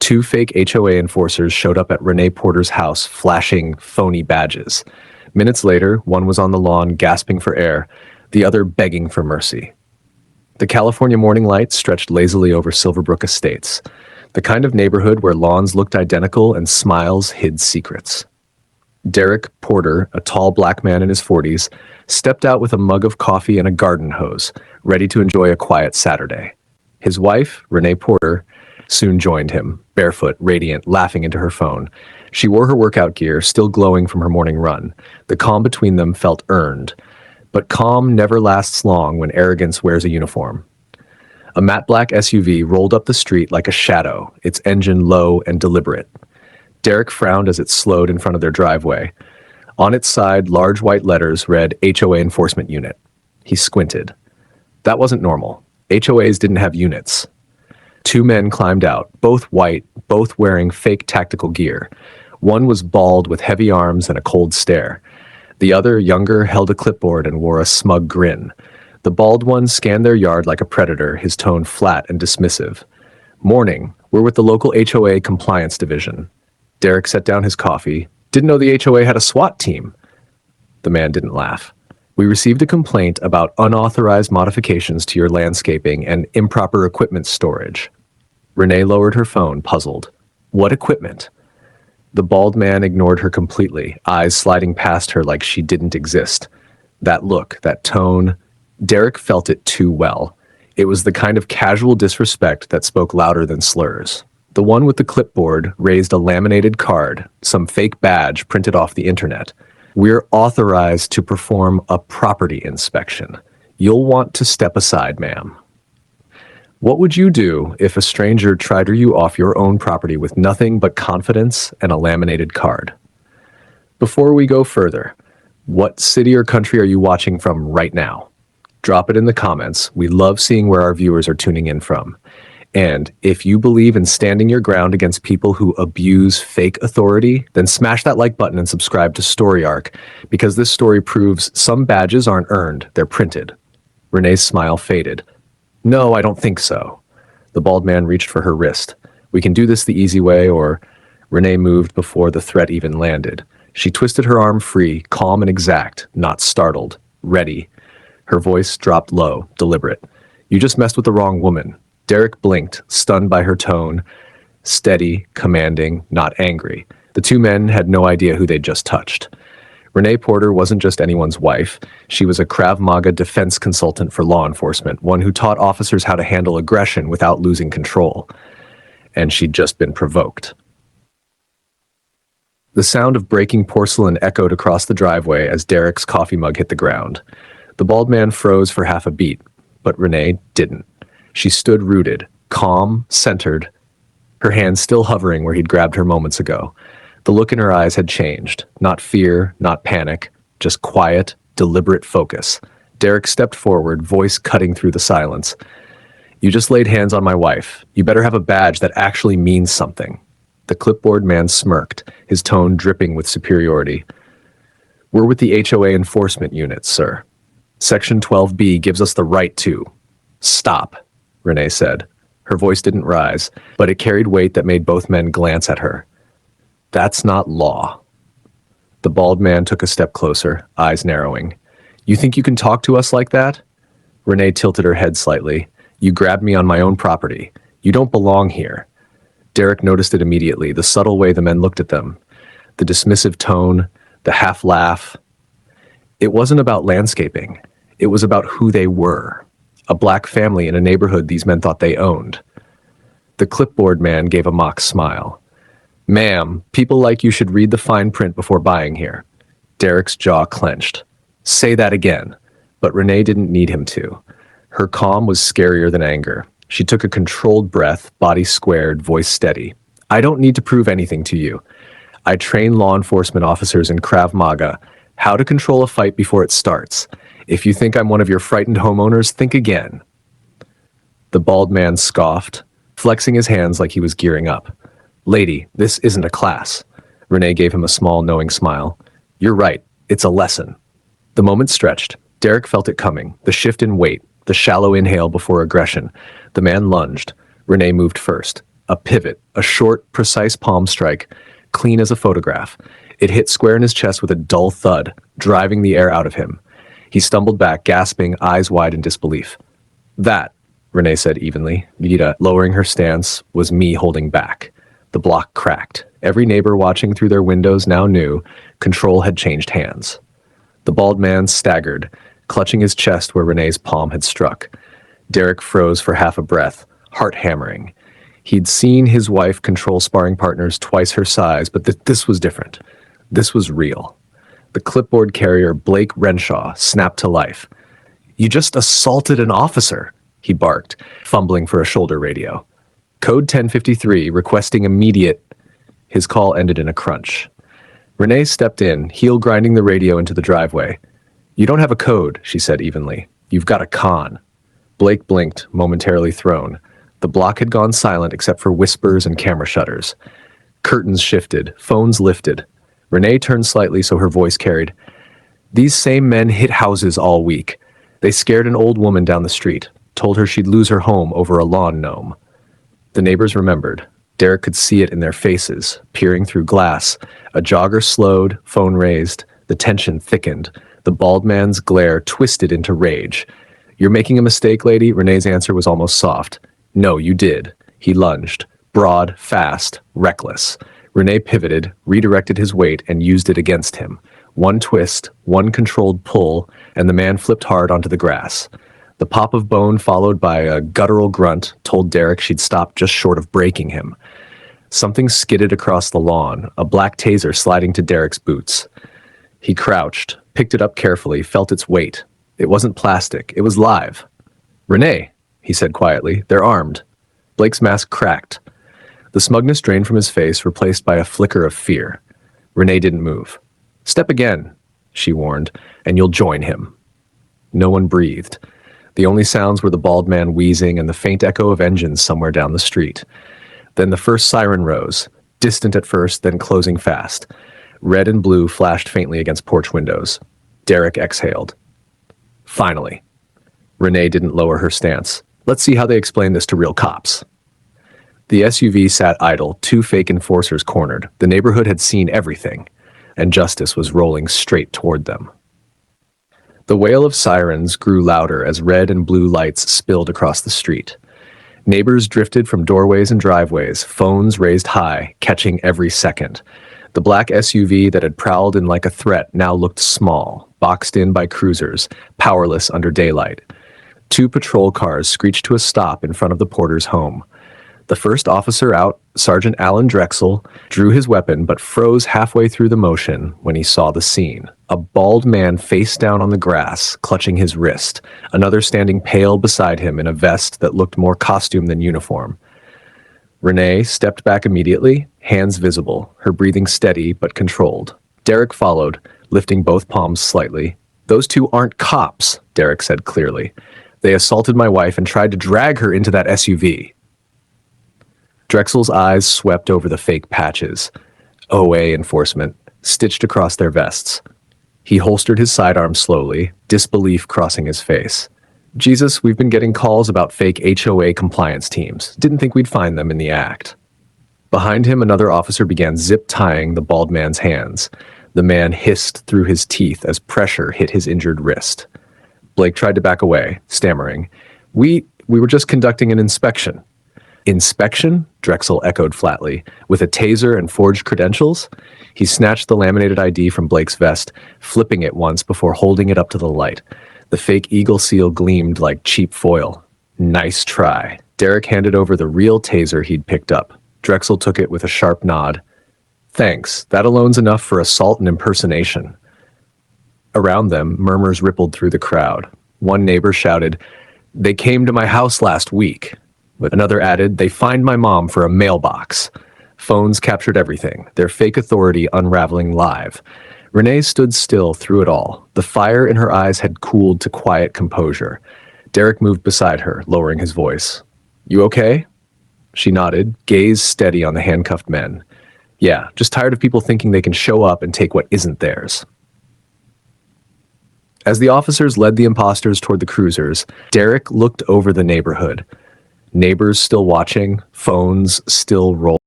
Two fake HOA enforcers showed up at Renee Porter's house, flashing phony badges. Minutes later, one was on the lawn gasping for air, the other begging for mercy. The California morning light stretched lazily over Silverbrook Estates, the kind of neighborhood where lawns looked identical and smiles hid secrets. Derek Porter, a tall black man in his 40s, stepped out with a mug of coffee and a garden hose, ready to enjoy a quiet Saturday. His wife, Renee Porter, soon joined him, barefoot, radiant, laughing into her phone. She wore her workout gear, still glowing from her morning run. The calm between them felt earned. But calm never lasts long when arrogance wears a uniform. A matte black SUV rolled up the street like a shadow, its engine low and deliberate. Derek frowned as it slowed in front of their driveway. On its side, large white letters read HOA Enforcement Unit. He squinted. That wasn't normal. HOAs didn't have units. Two men climbed out, both white, both wearing fake tactical gear. One was bald with heavy arms and a cold stare. The other, younger, held a clipboard and wore a smug grin. The bald one scanned their yard like a predator, his tone flat and dismissive. Morning, we're with the local HOA Compliance Division. Derek set down his coffee. Didn't know the HOA had a SWAT team. The man didn't laugh. We received a complaint about unauthorized modifications to your landscaping and improper equipment storage. Renee lowered her phone, puzzled. What equipment? The bald man ignored her completely, eyes sliding past her like she didn't exist. That look, that tone, Derek felt it too well. It was the kind of casual disrespect that spoke louder than slurs. The one with the clipboard raised a laminated card, some fake badge printed off the internet. We're authorized to perform a property inspection. You'll want to step aside, ma'am. What would you do if a stranger tried you off your own property with nothing but confidence and a laminated card? Before we go further, what city or country are you watching from right now? Drop it in the comments. We love seeing where our viewers are tuning in from. And if you believe in standing your ground against people who abuse fake authority, then smash that like button and subscribe to Story Arc, because this story proves some badges aren't earned, they're printed. Renee's smile faded. No, I don't think so. The bald man reached for her wrist. We can do this the easy way, or... Renee moved before the threat even landed. She twisted her arm free, calm and exact, not startled. Ready. Her voice dropped low, deliberate. You just messed with the wrong woman. Derek blinked, stunned by her tone. Steady, commanding, not angry. The two men had no idea who they'd just touched. Renee Porter wasn't just anyone's wife. She was a Krav Maga defense consultant for law enforcement, one who taught officers how to handle aggression without losing control. And she'd just been provoked. The sound of breaking porcelain echoed across the driveway as Derek's coffee mug hit the ground. The bald man froze for half a beat, but Renee didn't. She stood rooted, calm, centered, her hand still hovering where he'd grabbed her moments ago. The look in her eyes had changed. Not fear, not panic, just quiet, deliberate focus. Derek stepped forward, voice cutting through the silence. You just laid hands on my wife. You better have a badge that actually means something. The clipboard man smirked, his tone dripping with superiority. We're with the HOA Enforcement Unit, sir. Section 12B gives us the right to... Stop, Renee said. Her voice didn't rise, but it carried weight that made both men glance at her. That's not law. The bald man took a step closer, eyes narrowing. You think you can talk to us like that? Renee tilted her head slightly. You grabbed me on my own property. You don't belong here. Derek noticed it immediately, the subtle way the men looked at them. The dismissive tone, the half laugh. It wasn't about landscaping. It was about who they were. A black family in a neighborhood these men thought they owned. The clipboard man gave a mock smile. Ma'am, people like you should read the fine print before buying here. Derek's jaw clenched. Say that again. But Renee didn't need him to. Her calm was scarier than anger. She took a controlled breath, body squared, voice steady. I don't need to prove anything to you. I train law enforcement officers in Krav Maga how to control a fight before it starts. If you think I'm one of your frightened homeowners, think again. The bald man scoffed, flexing his hands like he was gearing up. Lady, this isn't a class. Renee gave him a small, knowing smile. You're right. It's a lesson. The moment stretched. Derek felt it coming, the shift in weight, the shallow inhale before aggression. The man lunged. Renee moved first. A pivot, a short, precise palm strike, clean as a photograph. It hit square in his chest with a dull thud, driving the air out of him. He stumbled back, gasping, eyes wide in disbelief. That, Renee said evenly, Vida lowering her stance, was me holding back. The block cracked. Every neighbor watching through their windows now knew control had changed hands. The bald man staggered, clutching his chest where Renee's palm had struck. Derek froze for half a breath, heart hammering. He'd seen his wife control sparring partners twice her size, but this was different. This was real. The clipboard carrier, Blake Renshaw, snapped to life. "You just assaulted an officer," he barked, fumbling for a shoulder radio. "Code 1053, requesting immediate..." His call ended in a crunch. Renee stepped in, heel grinding the radio into the driveway. "You don't have a code," she said evenly. "You've got a con." Blake blinked, momentarily thrown. The block had gone silent except for whispers and camera shutters. Curtains shifted, phones lifted. Renee turned slightly so her voice carried. "These same men hit houses all week. They scared an old woman down the street, told her she'd lose her home over a lawn gnome." The neighbors remembered. Derek could see it in their faces, peering through glass. A jogger slowed, phone raised. The tension thickened. The bald man's glare twisted into rage. "You're making a mistake, lady," Renee's answer was almost soft. "No, you did." He lunged. Broad, fast, reckless. Renee pivoted, redirected his weight, and used it against him. One twist, one controlled pull, and the man flipped hard onto the grass. The pop of bone, followed by a guttural grunt, told Derek she'd stopped just short of breaking him. Something skidded across the lawn, a black taser sliding to Derek's boots. He crouched, picked it up carefully, felt its weight. It wasn't plastic, it was live. "Renee," he said quietly, "they're armed." Blake's mask cracked. The smugness drained from his face, replaced by a flicker of fear. Renee didn't move. "Step again," she warned, "and you'll join him." No one breathed. The only sounds were the bald man wheezing and the faint echo of engines somewhere down the street. Then the first siren rose, distant at first, then closing fast. Red and blue flashed faintly against porch windows. Derek exhaled. Finally. Renee didn't lower her stance. "Let's see how they explain this to real cops." The SUV sat idle, two fake enforcers cornered. The neighborhood had seen everything, and justice was rolling straight toward them. The wail of sirens grew louder as red and blue lights spilled across the street. Neighbors drifted from doorways and driveways, phones raised high, catching every second. The black SUV that had prowled in like a threat now looked small, boxed in by cruisers, powerless under daylight. Two patrol cars screeched to a stop in front of the Porter's home. The first officer out, Sergeant Alan Drexel, drew his weapon but froze halfway through the motion when he saw the scene. A bald man face down on the grass, clutching his wrist, another standing pale beside him in a vest that looked more costume than uniform. Renee stepped back immediately, hands visible, her breathing steady but controlled. Derek followed, lifting both palms slightly. "Those two aren't cops," Derek said clearly. "They assaulted my wife and tried to drag her into that SUV." Drexel's eyes swept over the fake patches. HOA enforcement, stitched across their vests. He holstered his sidearm slowly, disbelief crossing his face. "Jesus, we've been getting calls about fake HOA compliance teams. Didn't think we'd find them in the act." Behind him, another officer began zip-tying the bald man's hands. The man hissed through his teeth as pressure hit his injured wrist. Blake tried to back away, stammering. We were just conducting an inspection." "Inspection?" Drexel echoed flatly. "With a taser and forged credentials?" He snatched the laminated ID from Blake's vest, flipping it once before holding it up to the light. The fake eagle seal gleamed like cheap foil. "Nice try." Derek handed over the real taser he'd picked up. Drexel took it with a sharp nod. "Thanks. That alone's enough for assault and impersonation." Around them, murmurs rippled through the crowd. One neighbor shouted, "They came to my house last week." But another added, "They fined my mom for a mailbox." Phones captured everything, their fake authority unraveling live. Renee stood still through it all. The fire in her eyes had cooled to quiet composure. Derek moved beside her, lowering his voice. "You okay?" She nodded, gaze steady on the handcuffed men. "Yeah, just tired of people thinking they can show up and take what isn't theirs." As the officers led the imposters toward the cruisers, Derek looked over the neighborhood. Neighbors still watching, phones still rolling.